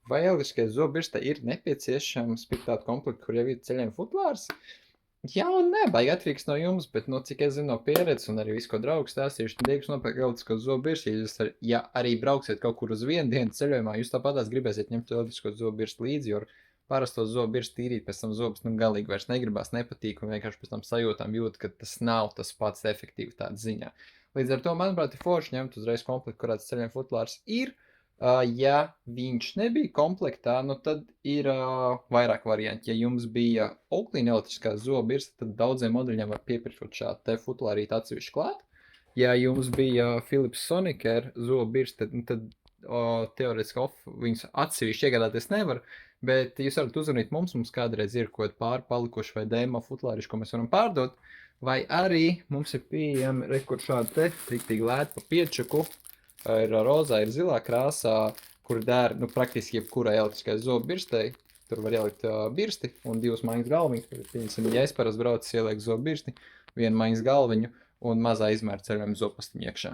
Vai elektriskajai zobirstai ir nepieciešams pirkt tādu komplektu, kur jau ir ceļiem futlārs? Jā un nē, baigi atkarīgs no jums, bet, nu, cik es zinu no pieredzes un arī visu, ko draugs stāstījuši, tad iekš nopērk elektrisko zobirstu, ja jūs ja arī brauksiet kaut kur uz vienu dienu ceļojumā, jūs tāpatās gribēsiet ņemt elektrisko zobirstu līdzi, jo ar parasto zobirstu tīrīt pēc tam zobus, nu, galīgi vairs negribās, nepatīk un vienkārši pēc tam sajūtām jūt, ka tas nav tas pats efektivitātes ziņā. Līdz ar to, manuprāt, ir forši ņemt uzreiz komplektu, kurā tas ceļiem futlārs ir. Ja viņš nebija komplektā, nu tad ir vairāk varianti. Ja jums bija Oakley elektriskā zobirsta, tad daudziem modeļiem var piepirkt šādu te futlārīti atsevišķi klāt. Ja jums bija Philips Sonicare zobirsta, tad teorētiski viņus atsevišķi iegādāties nevar, bet jūs varat uzvanīt mums kādreiz ir kaut pāri palikuši vai demo futlāriši, ko mēs varam pārdot, vai arī mums ir pieejami rekur šādi te, riktīgi lēti pa piečaku, ir rozā, ir zilā krāsā, kur der, nu, praktiski jebkurai elektriskai zobbirstei. Tur var ielikt birsti un 2 maiņas galviņu. Piemēram, ja es parasti braucu, ielieku zobbirsti, 1 maiņas galviņu un mazā izmēra ceļojuma zopastiņu iekšā.